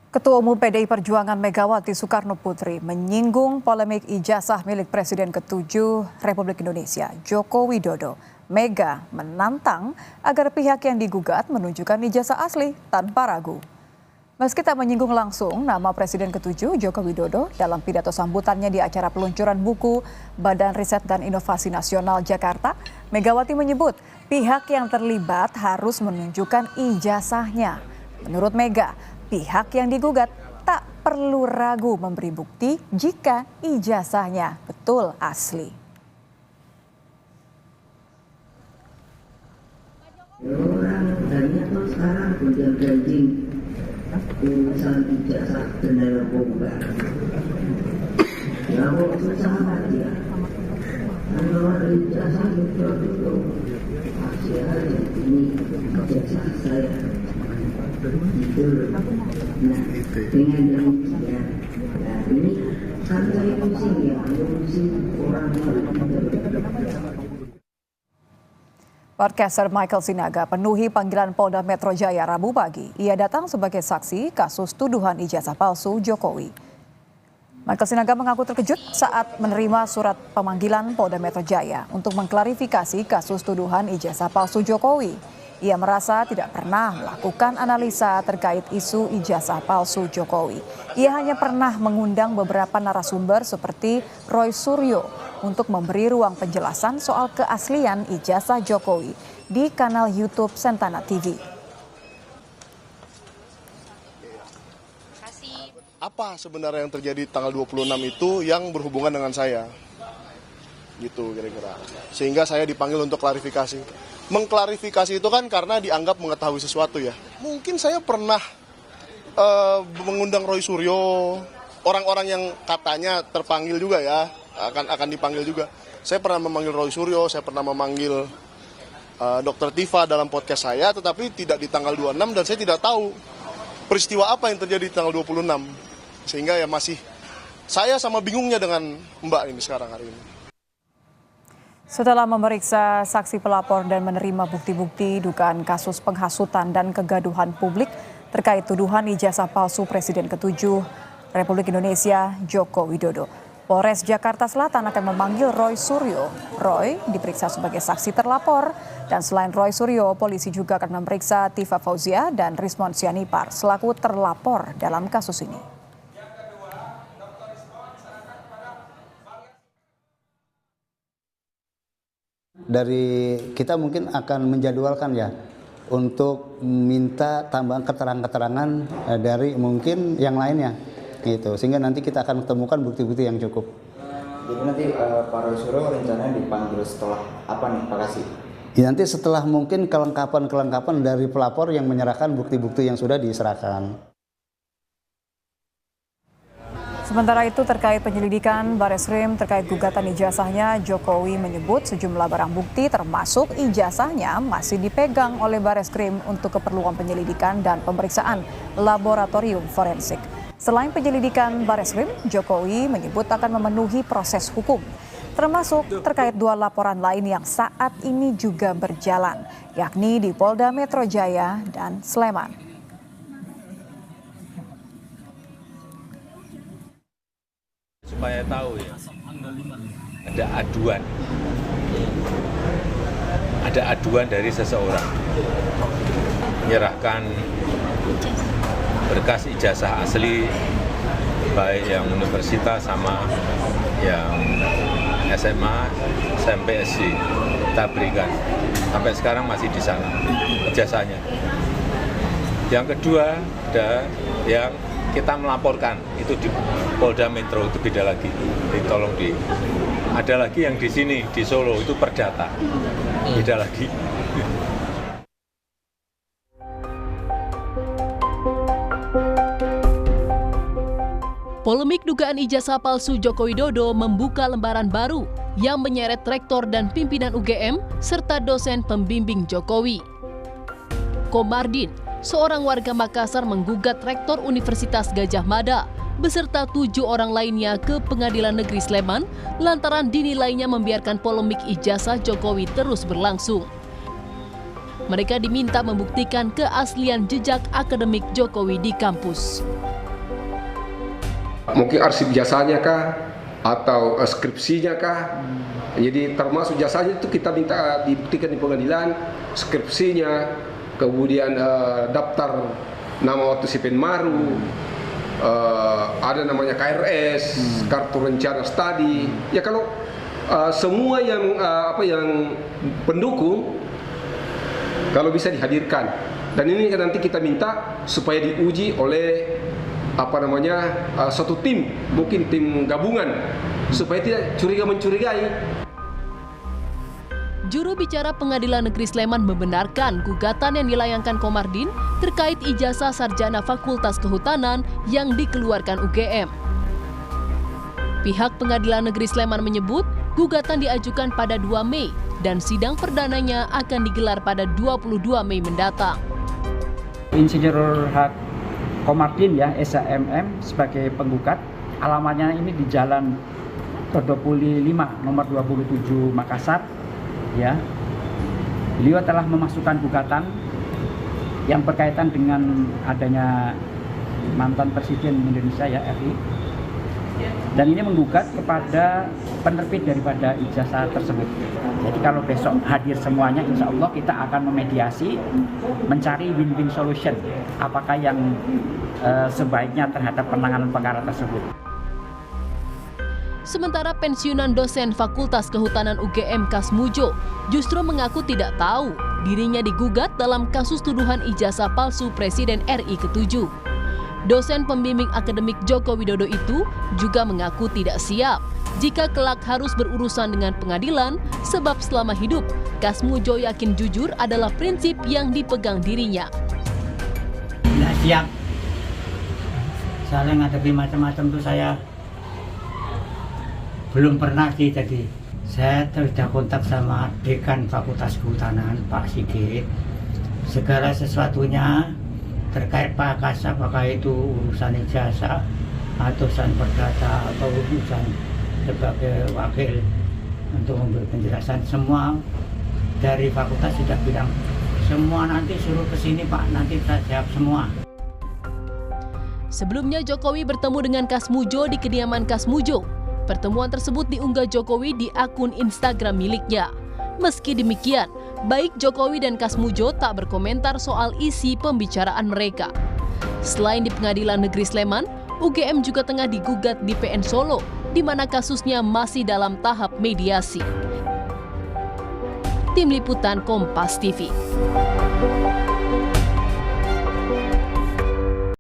Ketua Umum PDI Perjuangan Megawati Soekarno Putri menyinggung polemik ijazah milik Presiden ke-7 Republik Indonesia, Joko Widodo. Mega menantang agar pihak yang digugat menunjukkan ijazah asli tanpa ragu. Meski tak menyinggung langsung nama Presiden ke-7 Joko Widodo dalam pidato sambutannya di acara peluncuran buku Badan Riset dan Inovasi Nasional Jakarta, Megawati menyebut pihak yang terlibat harus menunjukkan ijazahnya. Menurut Mega, pihak yang digugat tak perlu ragu memberi bukti jika ijazahnya betul asli. Orang banyak tuh sekarang udah gaji urusan ijazah dan narkoba. Ya kok susah dia. Kalau ada ijazah itu pasti ada ini ijazah saya. Itu. Nah, dengan demikian, nah ini kan saya pusing ya, pusing orang. Podcaster Michael Sinaga penuhi panggilan Polda Metro Jaya Rabu pagi. Ia datang sebagai saksi kasus tuduhan ijazah palsu Jokowi. Michael Sinaga mengaku terkejut saat menerima surat pemanggilan Polda Metro Jaya untuk mengklarifikasi kasus tuduhan ijazah palsu Jokowi. Ia merasa tidak pernah melakukan analisa terkait isu ijazah palsu Jokowi. Ia hanya pernah mengundang beberapa narasumber seperti Roy Suryo untuk memberi ruang penjelasan soal keaslian ijazah Jokowi di kanal YouTube Sentana TV. Apa sebenarnya yang terjadi tanggal 26 itu yang berhubungan dengan saya? Gitu kira-kira. Sehingga saya dipanggil untuk klarifikasi. Mengklarifikasi itu kan karena dianggap mengetahui sesuatu ya. Mungkin saya pernah mengundang Roy Suryo, orang-orang yang katanya terpanggil juga ya, akan dipanggil juga. Saya pernah memanggil Roy Suryo, saya pernah memanggil Dr. Tifa dalam podcast saya, tetapi tidak di tanggal 26 dan saya tidak tahu peristiwa apa yang terjadi di tanggal 26. Sehingga ya masih saya sama bingungnya dengan Mbak ini sekarang hari ini. Setelah memeriksa saksi pelapor dan menerima bukti-bukti dugaan kasus penghasutan dan kegaduhan publik terkait tuduhan ijazah palsu Presiden ke-7 Republik Indonesia Joko Widodo, Polres Jakarta Selatan akan memanggil Roy Suryo. Roy diperiksa sebagai saksi terlapor dan selain Roy Suryo, polisi juga akan memeriksa Tifa Fauzia dan Rismon Sianipar selaku terlapor dalam kasus ini. Dari kita mungkin akan menjadwalkan ya untuk minta tambahan keterangan-keterangan dari mungkin yang lainnya gitu, sehingga nanti kita akan temukan bukti-bukti yang cukup. Jadi nanti Pak Roy Suryo rencananya dipanggil setelah apa nih Pak Kasih? Ya, nanti setelah mungkin kelengkapan dari pelapor yang menyerahkan bukti-bukti yang sudah diserahkan. Sementara itu terkait penyelidikan Bareskrim terkait gugatan ijazahnya, Jokowi menyebut sejumlah barang bukti termasuk ijazahnya masih dipegang oleh Bareskrim untuk keperluan penyelidikan dan pemeriksaan laboratorium forensik. Selain penyelidikan Bareskrim, Jokowi menyebut akan memenuhi proses hukum, termasuk terkait dua laporan lain yang saat ini juga berjalan, yakni di Polda Metro Jaya dan Sleman. Supaya tahu ya, ada aduan dari seseorang menyerahkan berkas ijazah asli baik yang universitas sama yang SMA, SMP, SD kita berikan sampai sekarang masih di sana ijazahnya. Yang kedua ada yang kita melaporkan itu di Polda Metro, itu beda lagi. Tolong ada lagi yang di sini di Solo itu perdata, beda lagi. Polemik dugaan ijazah palsu Joko Widodo membuka lembaran baru yang menyeret rektor dan pimpinan UGM serta dosen pembimbing Jokowi. Komardin, seorang warga Makassar, menggugat rektor Universitas Gadjah Mada beserta 7 orang lainnya ke Pengadilan Negeri Sleman lantaran dinilainya membiarkan polemik ijazah Jokowi terus berlangsung. Mereka diminta membuktikan keaslian jejak akademik Jokowi di kampus. Mungkin arsip jasanya kah, atau skripsinya kah. Jadi termasuk jasanya itu kita minta dibuktikan di pengadilan, skripsinya, kemudian daftar nama waktu si Penmaru, ada namanya KRS, kartu rencana studi. Ya kalau semua yang yang pendukung kalau bisa dihadirkan. Dan ini nanti kita minta supaya diuji oleh suatu tim, mungkin tim gabungan, supaya tidak curiga-mencurigai. Juru bicara Pengadilan Negeri Sleman membenarkan gugatan yang dilayangkan Komardin terkait ijazah sarjana Fakultas Kehutanan yang dikeluarkan UGM. Pihak Pengadilan Negeri Sleman menyebut gugatan diajukan pada 2 Mei dan sidang perdananya akan digelar pada 22 Mei mendatang. Insinyur H. Komardin ya, SHMM sebagai penggugat, alamatnya ini di Jalan Todopuli 5 nomor 27 Makassar ya. Beliau telah memasukkan gugatan yang berkaitan dengan adanya mantan Presiden Indonesia ya, RI. Dan ini menggugat kepada penerbit daripada ijazah tersebut. Jadi kalau besok hadir semuanya, insya Allah kita akan memediasi, mencari win-win solution. Apakah yang sebaiknya terhadap penanganan perkara tersebut. Sementara pensiunan dosen Fakultas Kehutanan UGM Kasmujo justru mengaku tidak tahu dirinya digugat dalam kasus tuduhan ijazah palsu Presiden RI ke-7. Dosen pembimbing akademik Joko Widodo itu juga mengaku tidak siap jika kelak harus berurusan dengan pengadilan sebab selama hidup Kasmujo yakin jujur adalah prinsip yang dipegang dirinya. Tidak siap. Saya ngadepi macam-macam tuh saya belum pernah sih. Jadi saya sudah kontak sama Dekan Fakultas Kehutanan Pak Sigit. Segala sesuatunya terkait Pak Kasab, apakah itu urusan ijazah atau urusan perdata atau urusan sebagai wakil untuk memberi penjelasan, semua dari fakultas sudah bilang semua nanti suruh ke sini Pak, nanti kita jawab semua. Sebelumnya Jokowi bertemu dengan Kasmujo di kediaman Kasmujo. Pertemuan tersebut diunggah Jokowi di akun Instagram miliknya. Meski demikian, baik Jokowi dan Kasmujo tak berkomentar soal isi pembicaraan mereka. Selain di Pengadilan Negeri Sleman, UGM juga tengah digugat di PN Solo, di mana kasusnya masih dalam tahap mediasi. Tim Liputan Kompas TV.